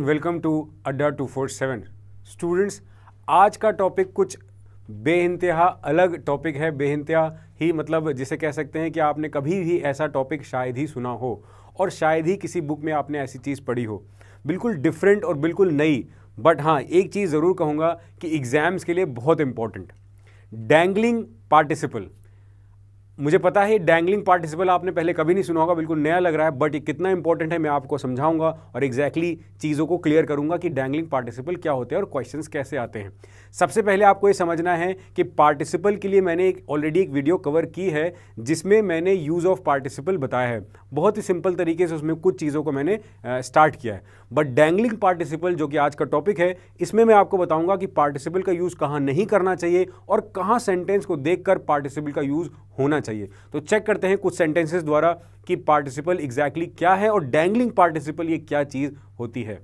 Welcome to अड्डा 247। Students, आज का टॉपिक कुछ बेइंतहा अलग टॉपिक है। बेइंतहा ही मतलब जिसे कह सकते हैं कि आपने कभी भी ऐसा टॉपिक शायद ही सुना हो और शायद ही किसी बुक में आपने ऐसी चीज़ पढ़ी हो। बिल्कुल डिफरेंट और बिल्कुल नई। बट हाँ, एक चीज़ ज़रूर कहूँगा कि एग्ज़ाम्स के लिए बहुत इंपॉर्टेंट, डैंगलिंग पार्टिसिपल। मुझे पता है डैंगलिंग पार्टिसिपल आपने पहले कभी नहीं सुना होगा, बिल्कुल नया लग रहा है, बट ये कितना इंपॉर्टेंट है मैं आपको समझाऊंगा और एग्जैक्टली चीज़ों को क्लियर करूंगा कि डैंगलिंग पार्टिसिपल क्या होते हैं और क्वेश्चंस कैसे आते हैं। सबसे पहले आपको ये समझना है कि पार्टिसिपल के लिए मैंने ऑलरेडी एक वीडियो कवर की है जिसमें मैंने यूज़ ऑफ पार्टिसिपल बताया है। बहुत ही सिंपल तरीके से उसमें कुछ चीज़ों को मैंने स्टार्ट किया है। बट डैंगलिंग पार्टिसिपल जो कि आज का टॉपिक है, इसमें मैं आपको बताऊंगा कि पार्टिसिपल का यूज़ कहाँ नहीं करना चाहिए और कहाँ सेंटेंस को देखकर पार्टिसिपल का यूज़ होना चाहिए। तो चेक करते हैं कुछ सेंटेंसेस द्वारा कि पार्टिसिपल एग्जैक्टली क्या है और डैंगलिंग पार्टिसिपल ये क्या चीज़ होती है।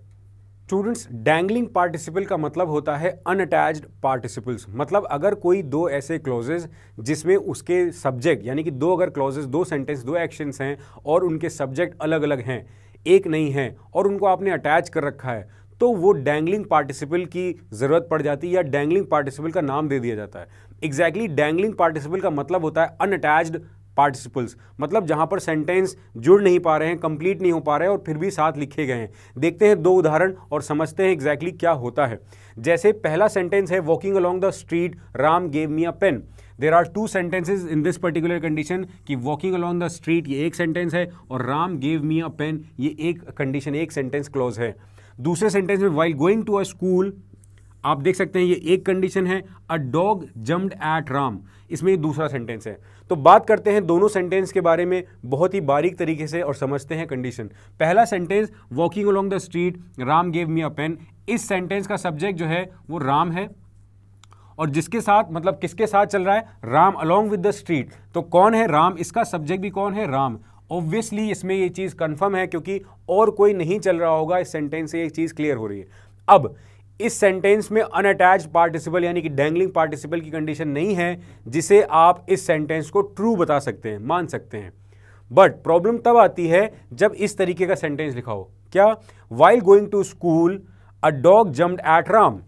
स्टूडेंट्स, डैंगलिंग पार्टिसिपल का मतलब होता है अनअटैच्ड पार्टिसिपल्स। मतलब अगर कोई दो ऐसे क्लॉजेज जिसमें उसके सब्जेक्ट यानी कि दो अगर क्लॉजेज, दो सेंटेंस, दो एक्शंस हैं और उनके सब्जेक्ट अलग अलग हैं, एक नहीं है, और उनको आपने अटैच कर रखा है, तो वो डैंगलिंग पार्टिसिपल की ज़रूरत पड़ जाती है या डैंगलिंग पार्टिसिपल का नाम दे दिया जाता है। एग्जैक्टली डैंगलिंग पार्टिसिपल का मतलब होता है अनअटैच्ड पार्टिसिपल्स। मतलब जहां पर सेंटेंस जुड़ नहीं पा रहे हैं, कंप्लीट नहीं हो पा रहे हैं और फिर भी साथ लिखे गए हैं। देखते हैं दो उदाहरण और समझते हैं एग्जैक्टली क्या होता है। जैसे पहला सेंटेंस है, walking along the street Ram gave me a pen. There are two sentences in this particular condition कि वॉकिंग अलोंग द स्ट्रीट ये एक सेंटेंस है और Ram gave me a pen ये एक कंडीशन, एक सेंटेंस क्लोज है। दूसरे सेंटेंस में while going to a school, आप देख सकते हैं ये एक कंडीशन है। A dog jumped at Ram, इसमें ये दूसरा सेंटेंस है। तो बात करते हैं दोनों सेंटेंस के बारे में बहुत ही बारीक तरीके से और समझते हैं कंडीशन। पहला sentence walking along the street Ram gave me a pen, इस सेंटेंस का सब्जेक्ट जो है वो राम है और जिसके साथ मतलब किसके साथ चल रहा है, Ram along with the street. तो कौन है राम, इसका सब्जेक्ट भी कौन है, राम। ऑब्वियसली इसमें ये चीज़ कंफर्म है क्योंकि और कोई नहीं चल रहा होगा। इस सेंटेंस से एक चीज़ क्लियर हो रही है। अब इस सेंटेंस में अनअटैच्ड पार्टिसिपल यानी कि डैंगलिंग पार्टिसिपल की कंडीशन नहीं है जिसे आप इस सेंटेंस को ट्रू बता सकते हैं, मान सकते हैं। बट प्रॉब्लम तब आती है जब इस तरीके का सेंटेंस लिखा हो। क्या, while going to school a dog jumped at Ram.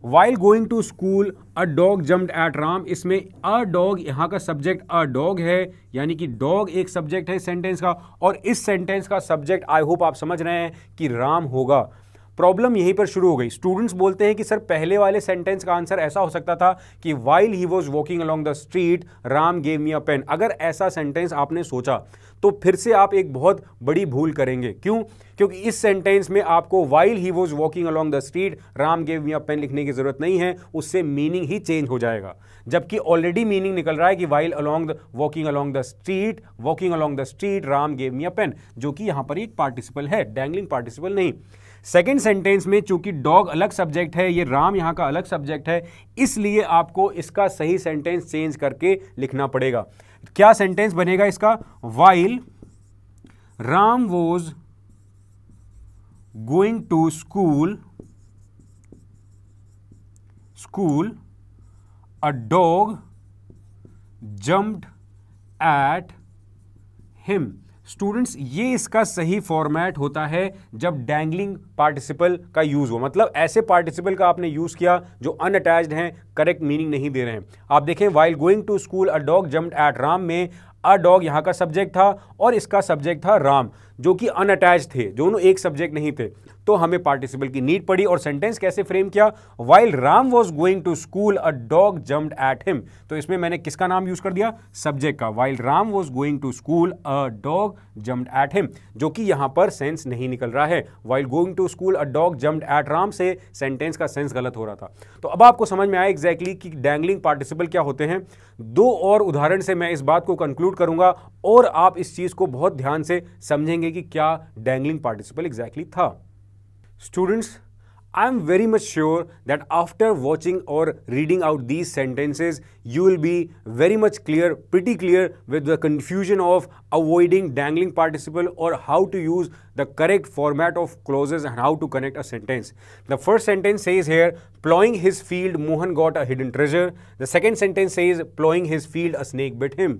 While going to school a dog jumped at Ram, इसमें अ डॉग यहां का सब्जेक्ट अ डॉग है यानी कि डॉग एक सब्जेक्ट है सेंटेंस का और इस सेंटेंस का सब्जेक्ट आई होप आप समझ रहे हैं कि राम होगा। प्रॉब्लम यहीं पर शुरू हो गई। स्टूडेंट्स बोलते हैं कि सर पहले वाले सेंटेंस का आंसर ऐसा हो सकता था कि while he was walking along the street Ram gave me a pen. अगर ऐसा सेंटेंस आपने सोचा तो फिर से आप एक बहुत बड़ी भूल करेंगे। क्यों? क्योंकि इस सेंटेंस में आपको while he was walking along the street Ram gave me a pen लिखने की जरूरत नहीं है, उससे मीनिंग ही चेंज हो जाएगा। जबकि ऑलरेडी मीनिंग निकल रहा है कि while along the walking along the street, walking along the street Ram gave me a pen, जो कि यहां पर एक पार्टिसिपल है, डैंगलिंग पार्टिसिपल नहीं। सेकेंड सेंटेंस में चूंकि डॉग अलग सब्जेक्ट है, ये राम यहां का अलग सब्जेक्ट है, इसलिए आपको इसका सही सेंटेंस चेंज करके लिखना पड़ेगा। क्या सेंटेंस बनेगा इसका, while Ram was going to school a dog jumped at him. Students, ये इसका सही फॉर्मेट होता है जब डैंगलिंग पार्टिसिपल का यूज हो। मतलब ऐसे पार्टिसिपल का आपने यूज किया जो अनअटैच्ड हैं, करेक्ट मीनिंग नहीं दे रहे हैं। आप देखें, while going to school a dog jumped at Ram में अ डॉग यहां का सब्जेक्ट था और इसका सब्जेक्ट था राम, जो कि अनअटैच्ड थे, दोनों एक सब्जेक्ट नहीं थे। तो हमें पार्टिसिपल की नीड पड़ी और सेंटेंस कैसे फ्रेम किया, while Ram was going to school a dog jumped at him. तो इसमें मैंने किसका नाम यूज कर दिया, सब्जेक्ट का, while Ram was going to school a dog jumped at him, जो कि यहां पर सेंस नहीं निकल रहा है। While going to school a dog jumped at Ram से सेंटेंस का सेंस गलत हो रहा था। तो अब आपको समझ में आया एग्जैक्टली कि डैंगलिंग पार्टिसिपल क्या होते हैं। दो और उदाहरण से मैं इस बात को कंक्लूड करूंगा और आप इस चीज को बहुत ध्यान से समझेंगे कि क्या डैंगलिंग पार्टिसिपल एग्जैक्टली था। Students, I am very much sure that after watching or reading out these sentences, you will be very much clear, pretty clear with the confusion of avoiding dangling participle or how to use the correct format of clauses and how to connect a sentence. The first sentence says here, plowing his field, Mohan got a hidden treasure. The second sentence says, plowing his field, a snake bit him.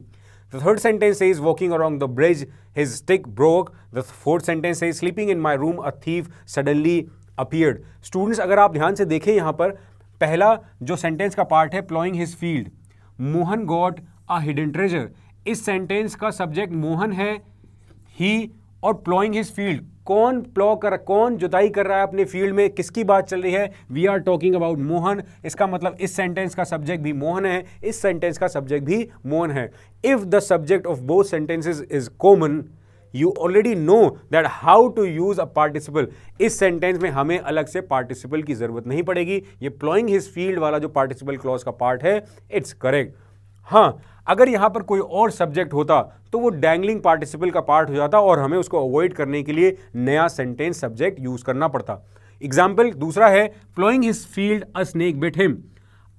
The third sentence says, walking along the bridge, his stick broke. The fourth sentence says, sleeping in my room, a thief suddenly appeared. Students अगर आप ध्यान से देखें यहाँ पर पहला जो sentence का पार्ट है ploughing his field, Mohan got a hidden treasure. इस सेंटेंस का सब्जेक्ट मोहन है, ही, और प्लॉइंग हिज फील्ड, कौन जुताई कर रहा है अपने फील्ड में, किसकी बात चल रही है, we are talking about Mohan. इसका मतलब इस सेंटेंस का सब्जेक्ट भी मोहन है, इस सेंटेंस का सब्जेक्ट भी मोहन है। If the subject of both sentences is common, you already know that how to use a participle. इस सेंटेंस में हमें अलग से पार्टिसिपल की जरूरत नहीं पड़ेगी। ये प्लॉइंग हिज फील्ड वाला जो पार्टिसिपल क्लॉज का पार्ट है, इट्स करेक्ट। हाँ, अगर यहां पर कोई और सब्जेक्ट होता तो वो डैंगलिंग पार्टिसिपल का पार्ट हो जाता और हमें उसको अवॉइड करने के लिए नया सेंटेंस सब्जेक्ट यूज करना पड़ता। एग्जाम्पल दूसरा है ploughing his field a snake bit him.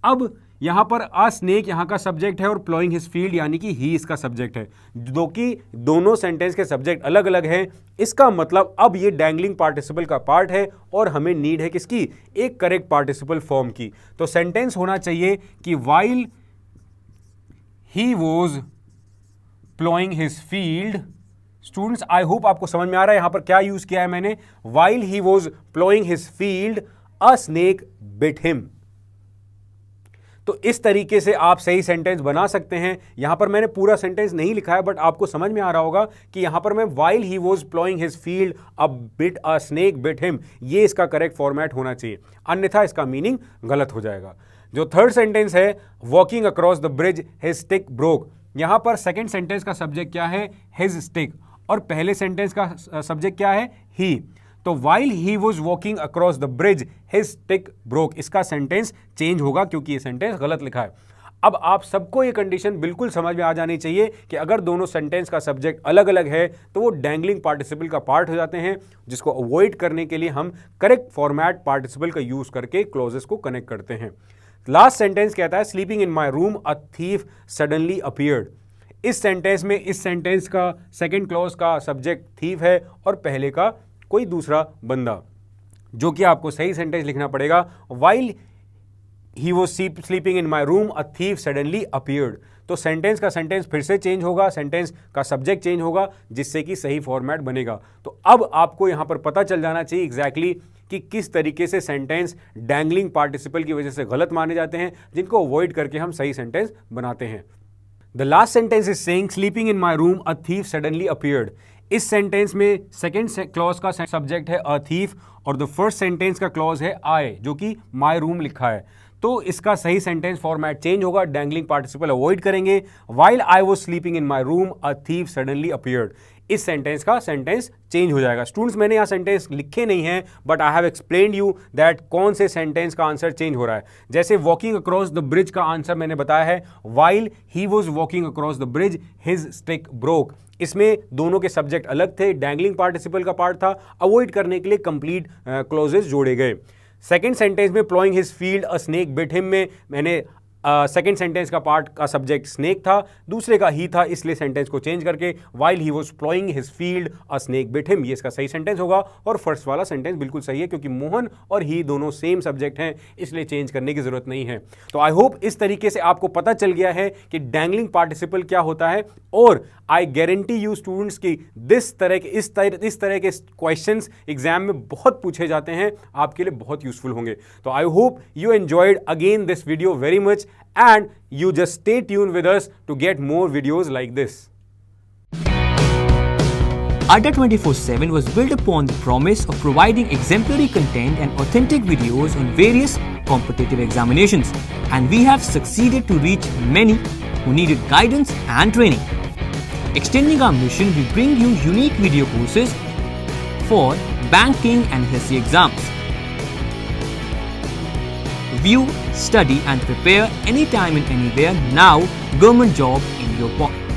अब यहां पर अ स्नेक यहां का सब्जेक्ट है और प्लॉइंग हिज फील्ड यानी कि ही इसका सब्जेक्ट है, जो कि दोनों सेंटेंस के सब्जेक्ट अलग अलग हैं। इसका मतलब अब ये डैंगलिंग पार्टिसिपल का पार्ट है और हमें नीड है किसकी, एक करेक्ट पार्टिसिपल फॉर्म की। तो सेंटेंस होना चाहिए कि while he was plowing his field। Students I hope आपको समझ में आ रहा है यहां पर क्या यूज किया है मैंने, while he was plowing his field a snake bit him। तो इस तरीके से आप सही सेंटेंस बना सकते हैं। यहां पर मैंने पूरा सेंटेंस नहीं लिखा है बट आपको समझ में आ रहा होगा कि यहां पर मैं while he was plowing his field a snake bit him, ये इसका करेक्ट फॉर्मेट होना चाहिए, अन्यथा इसका मीनिंग गलत हो जाएगा। जो थर्ड सेंटेंस है walking across the bridge his stick broke, यहां पर सेकंड सेंटेंस का सब्जेक्ट क्या है, हिज स्टिक, और पहले सेंटेंस का सब्जेक्ट क्या है, ही। तो while he was walking across the bridge his stick broke, इसका सेंटेंस चेंज होगा क्योंकि ये सेंटेंस गलत लिखा है। अब आप सबको ये कंडीशन बिल्कुल समझ में आ जानी चाहिए कि अगर दोनों सेंटेंस का सब्जेक्ट अलग अलग है तो वो डैंगलिंग पार्टिसिपल का पार्ट हो जाते हैं, जिसको अवॉइड करने के लिए हम करेक्ट फॉर्मेट पार्टिसिपल का यूज करके क्लॉजेस को कनेक्ट करते हैं। लास्ट सेंटेंस कहता है sleeping in my room a thief suddenly appeared. इस सेंटेंस में इस सेंटेंस का सेकंड क्लॉज का सब्जेक्ट थीफ है और पहले का कोई दूसरा बंदा, जो कि आपको सही सेंटेंस लिखना पड़ेगा, while he was sleeping in my room a thief suddenly appeared. तो सेंटेंस का सेंटेंस फिर से चेंज होगा, सेंटेंस का सब्जेक्ट चेंज होगा, जिससे कि सही फॉर्मेट बनेगा। तो अब आपको यहां पर पता चल जाना चाहिए एग्जैक्टली कि किस तरीके से सेंटेंस डैंगलिंग पार्टिसिपल की वजह से गलत माने जाते हैं, जिनको अवॉइड करके हम सही सेंटेंस बनाते हैं। The last sentence is saying sleeping in my room a thief suddenly appeared. इस सेंटेंस में सेकेंड क्लॉज का सब्जेक्ट है अ थीफ और द फर्स्ट सेंटेंस का क्लॉज है आई, जो कि माई रूम लिखा है। तो इसका सही सेंटेंस फॉर्मेट चेंज होगा, डैंगलिंग पार्टिसिपल अवॉइड करेंगे, while I was sleeping in my room a thief suddenly appeared. इस सेंटेंस का सेंटेंस चेंज हो जाएगा। स्टूडेंट्स मैंने यहाँ सेंटेंस लिखे नहीं हैं but I have explained you that कौन से सेंटेंस का आंसर चेंज हो रहा है। जैसे वॉकिंग अक्रॉस द ब्रिज का आंसर मैंने बताया है while he was walking across the bridge his stick broke. इसमें दोनों के सब्जेक्ट अलग थे, डैंगलिंग पार्टिसिपल का पार्ट था, अवॉइड करने के लिए कंप्लीट क्लॉजेस जोड़े गए। सेकेंड सेंटेंस में ploughing his field a snake bit him में मैंने सेकेंड सेंटेंस का पार्ट का सब्जेक्ट स्नेक था, दूसरे का ही था, इसलिए सेंटेंस को चेंज करके while he was ploughing his field a snake bit him, ये इसका सही सेंटेंस होगा। और फर्स्ट वाला सेंटेंस बिल्कुल सही है क्योंकि मोहन और ही दोनों सेम सब्जेक्ट हैं, इसलिए चेंज करने की जरूरत नहीं है। तो आई होप इस तरीके से आपको पता चल गया है कि डैंगलिंग पार्टिसिपल क्या होता है, और आई गारंटी यू स्टूडेंट्स की इस तरह के क्वेश्चंस एग्जाम में बहुत पूछे जाते हैं, आपके लिए बहुत यूजफुल होंगे। तो I hope you enjoyed again this video very much and you just stay tuned with us to get more videos like this. Adda 24/7 was built upon the promise of providing exemplary content and authentic videos on various competitive examinations, and we have succeeded to reach many who needed guidance and training. Extending our mission, we bring you unique video courses for banking and HSC exams. View, study and prepare anytime and anywhere. Now, government job in your pocket.